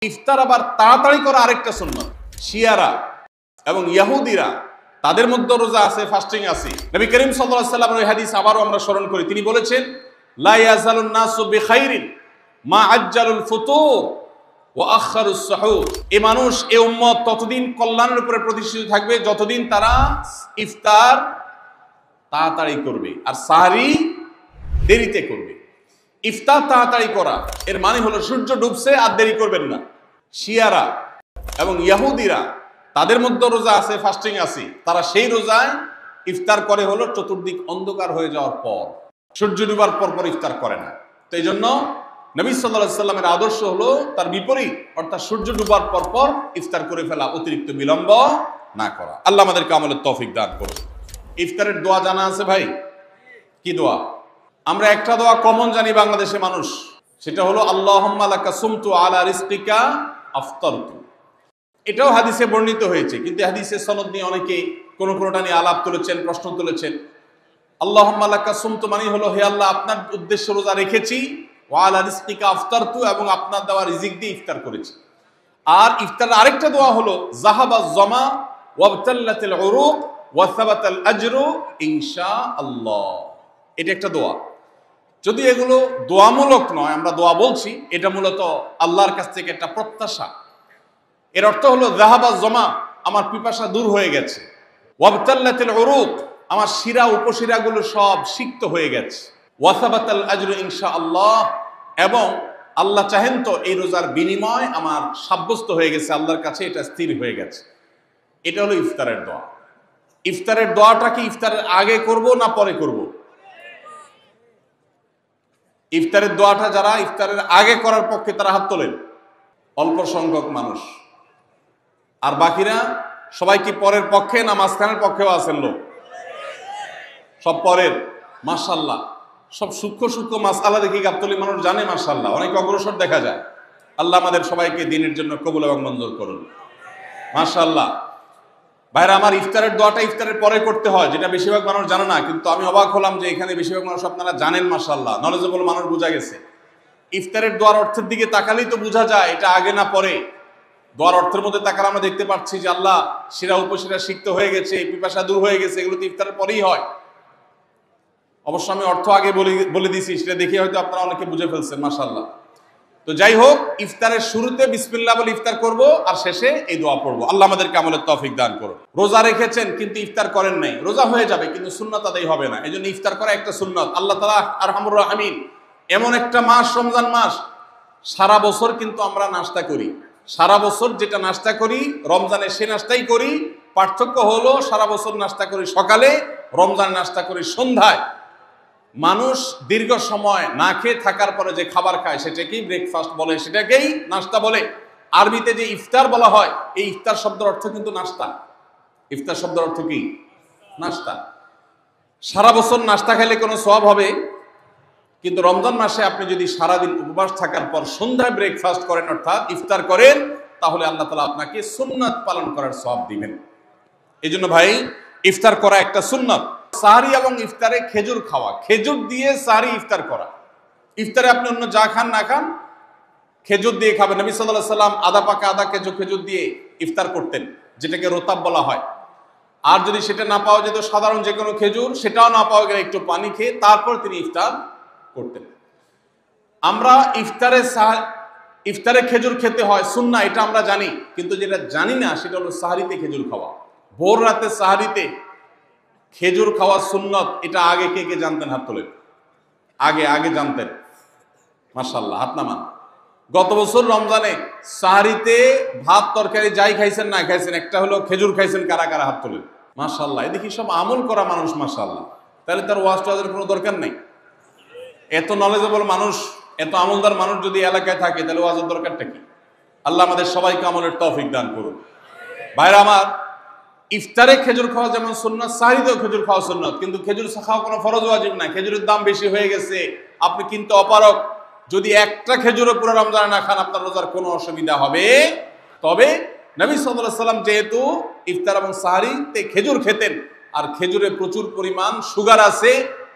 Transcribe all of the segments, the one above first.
ইফতার আবার তাড়াতাড়ি করা আরেকটা সুন্নাত। শিয়ারা এবং ইহুদিরা তাদের মধ্যে রোজা আছে, ফাস্টিং আছে। নবী করিম সাল্লাল্লাহু আলাইহি ওয়াসাল্লামের ওই হাদিস আবারও আমরা স্মরণ করি। তিনি বলেছেন, লা ইয়াজালুন নাসু বিখাইরিন মা আজ্জালুল ফুতুর ওয়া আখারুস সুহুর। এই মানুষ, এই উম্মত ততদিন কল্যাণের উপরে প্রতিষ্ঠিত থাকবে যতদিন তারা ইফতার তাড়াতাড়ি করবে আর সাহরি দেরিতে করবে। ইফতার তাড়াতাড়ি করা এর মানে হলো সূর্য ডুবছে আর দেরি করবেন না। শিয়ারা এবং ইহুদিরা তাদের মধ্যে রোজা আছে, ফাস্টিং আছে। তারা সেই রোজায় ইফতার করে হলো চতুর্দিক অন্ধকার হয়ে যাওয়ার পর, সূর্য ডুবার পর পর ইফতার করে না। তো এই জন্য নবী সাল্লাল্লাহু আলাইহি সাল্লামের আদর্শ হলো তার বিপরীত, অর্থাৎ সূর্য ডুবার পর পর ইফতার করে ফেলা, অতিরিক্ত বিলম্ব না করা। আল্লাহ আমাদেরকে আমলের তৌফিক দান করুন। ইফতারের দোয়া জানা আছে ভাই? কি দোয়া? আমরা একটা দোয়া কমন জানি বাংলাদেশে মানুষ, সেটা হলো আল্লাহুম্মা লাকা সুমতু আলা রিজকিকা আফতারতু। এটাও হাদিসে বর্ণিত হয়েছে, কিন্তু হাদিসের সনদ নিয়ে অনেকে কোনোটা নিয়ে আলাপ তুলেছেন, প্রশ্ন তুলেছেন। আল্লাহুম্মা লাকা সুমতু মানে হলো, হে আল্লাহ, আপনার উদ্দেশ্যে রোজা রেখেছি, ওয়া আলা রিজকিকা আফতারতু, এবং আপনার দেওয়া রিজিক দিয়ে ইফতার করেছি। আর ইফতারের আরেকটা দোয়া হলো যাহাবাজ জামা ওয়াবতাল্লাতিল উরুক ওয়া সাবাতাল আজরু ইনশাআল্লাহ। এটা একটা দোয়া। যদি এগুলো দোয়ামূলক নয়, আমরা দোয়া বলছি, এটা মূলত আল্লাহর কাছ থেকে একটা প্রত্যাশা। এর অর্থ হলো যাহাবাজ জামা, আমার পিপাসা দূর হয়ে গেছে, ওয়াবতাল্লাতিল উরুক, আমার শিরা উপশিরাগুলো সব সিক্ত হয়ে গেছে, ওয়া সাবাতাল আজরু ইনশাআল্লাহ, এবং আল্লাহ চাহেন তো এই রোজার বিনিময় আমার সাব্যস্ত হয়ে গেছে আল্লাহর কাছে, এটা স্থির হয়ে গেছে। এটা হলো ইফতারের দোয়া। ইফতারের দোয়াটা কি ইফতারের আগে করব না পরে করব? ইফতারের দোয়াটা যারা ইফতারের আগে করার পক্ষে তারা হাত তোলেন, অল্প সংখ্যক মানুষ। আর বাকিরা সবাই কি পরের পক্ষে না মাঝখানের পক্ষেও আছেন লোক? সব পরের। মাশাআল্লাহ, সব সূক্ষ্ম সূক্ষ্ম মাসআলা দেখি গাবতলী মানুষ জানে, মাশাআল্লাহ, অনেক অগ্রসর দেখা যায়। আল্লাহ আমাদের সবাইকে দ্বীনের জন্য কবুল এবং মঞ্জুর করুন, মাশাআল্লাহ। ভাইরা আমার, ইফতারের দোয়াটা ইফতারের পরে করতে হয়, যেটা বেশিরভাগ মানুষ জানে না। কিন্তু আমি অবাক হলাম যে এখানে বেশিরভাগ মানুষ আপনারা জানেন, মাশাআল্লাহ, নলেজেবল মানুষ, বোঝা গেছে। ইফতারের দোয়ার অর্থের দিকে তাকালেই তো বোঝা যায় এটা আগে না পরে। দোয়ার অর্থের মধ্যে তাকালে আমরা দেখতে পাচ্ছি যে আল্লাহ শিরা উপশিরা সিক্ত হয়ে গেছে, পিপাসা দূর হয়ে গেছে, এগুলো তো ইফতারের পরেই হয়। অবশ্য আমি অর্থ আগে বলে দিছি, সেটা দেখে হয়তো আপনারা অনেকে বুঝে ফেলছেন, মাশাআল্লাহ। তো যাই হোক, ইফতারের শুরুতে বিসমিল্লাহ বলে ইফতার করব আর শেষে এই দোয়া পড়বো। আল্লাহ আমাদেরকে আমলের তৌফিক দান করুন। রোজা রেখেছেন কিন্তু ইফতার করেন নাই, রোজা হয়ে যাবে কিন্তু সুন্নাত আদায় হবে না। এই জন্য ইফতার করা একটা সুন্নাত। আল্লাহ তাআলা আরহামুর রাহিমিন, এমন একটা মাস রমজান মাস, সারা বছর কিন্তু আমরা নাস্তা করি। সারা বছর যেটা নাস্তা করি রমজানে সে নাস্তাই করি। পার্থক্য হলো সারা বছর নাস্তা করি সকালে, রমজান নাস্তা করি সন্ধ্যায়। মানুষ দীর্ঘ সময় না খেয়ে থাকার পরে যে খাবার খায় সেটাকেই ব্রেকফাস্ট বলে, সেটাকেই নাস্তা বলে। আরবিতে যে ইফতার বলা হয়, এই ইফতার শব্দের অর্থ কিন্তু নাস্তা। ইফতার শব্দের অর্থ কি? নাস্তা। সারা বছর নাস্তা খেলে কোনো সওয়াব হবে, কিন্তু রমজান মাসে আপনি যদি সারাদিন উপবাস থাকার পর সন্ধ্যায় ব্রেকফাস্ট করেন, অর্থাৎ ইফতার করেন, তাহলে আল্লাহ তাআলা আপনাকে সুন্নাত পালন করার সওয়াব দিবেন। এই জন্য ভাই, ইফতার করা একটা সুন্নাত। সাহরি এবং ইফতারে খেজুর খাওয়া, খেজুর দিয়ে সাহরি ইফতার করা। ইফতারে আপনি অন্য যা খান না খান, খেজুর দিয়ে খাবেন। নবী সাল্লাল্লাহু আলাইহি সাল্লাম আদা পাকা আদা খেজুর দিয়ে ইফতার করতেন, যেটাকে রোতাব বলা হয়। আর যদি সেটা না পাওয়া যেত, সাধারণ যে কোনো খেজুর, সেটাও না পাওয়া গেলে একটু পানি খেয়ে তারপর তিনি ইফতার করতেন। আমরা ইফতারে খেজুর খেতে হয় সুন্নাহ, এটা আমরা জানি, কিন্তু যেটা জানি না সেটা হলো সাহরিতে খেজুর খাওয়া। ভোর রাতে সাহরিতে খেজুর খাওয়া সুন্নত। এটা আগে কে কে জানতেন? হাত তোলেন। আগে জানতেন? মাশাআল্লাহ, হাত নামান। গত বছর রমজানে সাহরিতে ভাত তরকারি যাই খাইছেন না খাইছেন, একটা হলো খেজুর খাইছেন, কারা কারা হাত তোলেন? মাশাআল্লাহ। এদিকে সব আমল করা মানুষ, মাশাআল্লাহ। তাহলে তার ওয়াজ টোয়াজের কোনো দরকার নেই। এত নলেজেবল মানুষ, এত আমলদার মানুষ যদি এলাকায় থাকে, তাহলে ওয়াজের দরকারটা কি? আল্লাহ আমাদের সবাইকে আমলের তৌফিক দান করুন। ভাইরা আমার, ইফতারে খেজুর খাওয়া যেমন সুন্নাত, সাহরিতেও খেজুর খাওয়া সুন্নাত, কিন্তু খেজুর খাওয়া কোনো ফরজ ওয়াজিব না। খেজুরের দাম বেশি হয়ে গেছে, আপনি কিনতে অপারগ। যদি একটা খেজুরও পুরো রমজানে না খান, আপনার রোজার কোনো অসুবিধা হবে। তবে নবী সাল্লাল্লাহু আলাইহি সাল্লাম যেহেতু ইফতার এবং সাহরিতে খেজুর খেতেন, আর খেজুরে প্রচুর পরিমাণ সুগার আছে,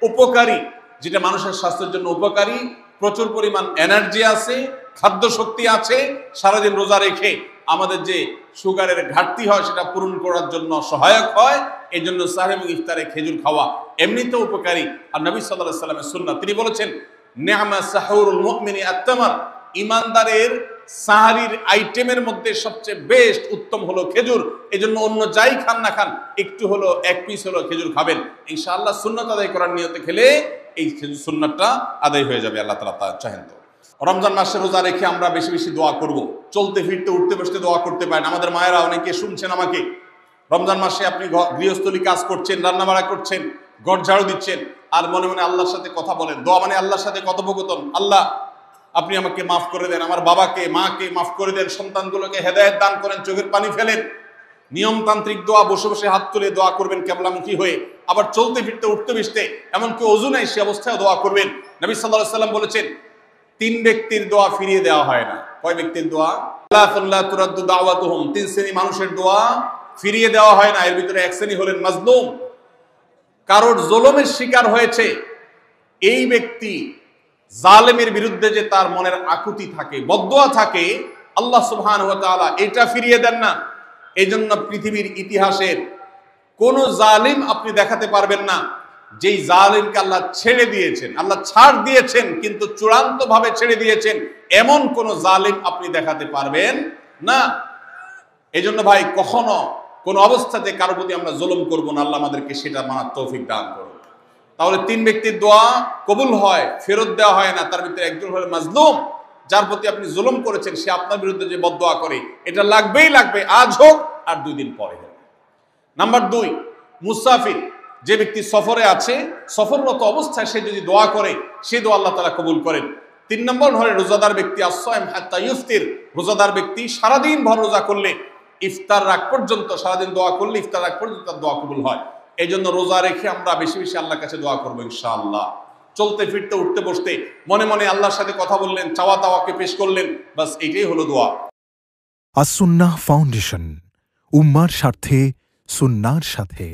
উপকারী, যেটা মানুষের স্বাস্থ্যের জন্য উপকারী, প্রচুর পরিমাণ এনার্জি আছে, খাদ্য শক্তি আছে, সারাদিন রোজা রেখে আমাদের যে সুগারের ঘাটতি হয় সেটা পূরণ করার জন্য সহায়ক হয়। এই জন্য সাহরি এবং ইফতারে খেজুর খাওয়া এমনিতেও উপকারী। আর নবী সাল্লাল্লাহু আলাইহি সাল্লামের সুন্নাহ, তিনি বলেছেন নি'মা সাহুরুল মুমিনি আত-তামার, ইমানদারের সাহারির আইটেমের মধ্যে সবচেয়ে বেস্ট উত্তম হলো খেজুর। এই জন্য অন্য যাই খান না খান একটু হলো, এক পিস হলো খেজুর খাবেন, ইনশাআল্লাহ সুন্নাত আদায় করার নিয়তে খেলে এই খেজুর সুন্নাতটা আদায় হয়ে যাবে। আল্লাহ তাআলা তা চাহেন। তো রমজান মাসে রোজা রেখে আমরা বেশি বেশি দোয়া করব। চলতে ফিরতে উঠতে বসতে দোয়া করতে পারেন। আমাদের মায়েরা অনেকে শুনছেন আমাকে, রমজান মাসে আপনি গৃহস্থলী কাজ করছেন, রান্নাবাড়া করছেন, ঘর ঝাড়ু দিচ্ছেন, আর মনে মনে আল্লাহর সাথে কথা বলেন। দোয়া মানে আল্লাহর সাথে কথোপকথন। আল্লাহ আপনি আমাকে মাফ করে দেন, আমার বাবাকে মাকে মাফ করে দেন, সন্তানগুলোকে হেদায়েত দান করেন, চোখের পানি ফেলেন। নিয়মতান্ত্রিক দোয়া, বসে বসে হাত তুলে দোয়া করবেন কেবলামুখী হয়ে। আবার চলতে ফিরতে উঠতে বসতে, এমনকি ওযু নাই সে অবস্থায় দোয়া করবেন। নবী সাল্লাল্লাহু আলাইহি সাল্লাম বলেছেন 3 ব্যক্তির দোয়া ফিরিয়ে দেওয়া হয় না। কয় ব্যক্তির দোয়া? লা তুরাদ্দু দাওয়াতুহুম, 3 শ্রেণী মানুষের দোয়া ফিরিয়ে দেওয়া হয় না। এর ভিতরে এক শ্রেণী হলেন মাজলুম, কারোর জুলুমের শিকার হয়েছে। এই ব্যক্তি জালেমের বিরুদ্ধে যে তার মনের আকুতি থাকে, বদদোয়া থাকে, আল্লাহ সুবহানাহু ওয়া তাআলা এটা ফিরিয়ে দেন না। এই জন্য পৃথিবীর ইতিহাসের কোন জালিম আপনি দেখাতে পারবেন না যেই জালিমকে আল্লাহ ছেড়ে দিয়েছেন, আল্লাহ ছাড় দিয়েছেন কিন্তু চূড়ান্ত ভাবে ছেড়ে দিয়েছেন, এমন কোন জালিম আপনি দেখাতে পারবেন না। এই জন্য ভাই কখনো কোন অবস্থাতে কারো প্রতি আমরা জুলুম করব না। আল্লাহ আমাদেরকে সেটা মানার তৌফিক দান করুন। তাহলে 3 ব্যক্তির দোয়া কবুল হয়, ফেরত দেওয়া হয় না। তার ভিতরে একজন হলো মাজলুম, যার প্রতি আপনি জুলুম করেছেন, সে আপনার বিরুদ্ধে যে বদদোয়া করে, এটা লাগবেই লাগবে, আজ হোক আর 2 দিন পরে হোক। নাম্বার 2, মুসাফির, যে ব্যক্তি সফরে আছে, সফররত অবস্থায় সে যদি দোয়া করে, সে দোয়া আল্লাহ তাআলা কবুল করেন। 3 নম্বর হলো রোজাদার ব্যক্তি, as-সাইম হাত্তা ইফতির, রোজাদার ব্যক্তি সারাদিন ভর রোজা করলে ইফতার রাগ পর্যন্ত, সারাদিন দোয়া করলে ইফতার রাগ পর্যন্ত তার দোয়া কবুল হয়। এই জন্য রোজা রেখে আমরা বেশি বেশি আল্লাহর কাছে দোয়া করবো ইনশাআল্লাহ। চলতে ফিরতে উঠতে বসতে মনে মনে আল্লাহর সাথে কথা বললেন, চাওয়া তাওয়াকে পেশ করলেন, বাস এটাই হলো দোয়া। আস-সুন্নাহ ফাউন্ডেশন, উম্মার স্বার্থে সুন্নাহর সাথে।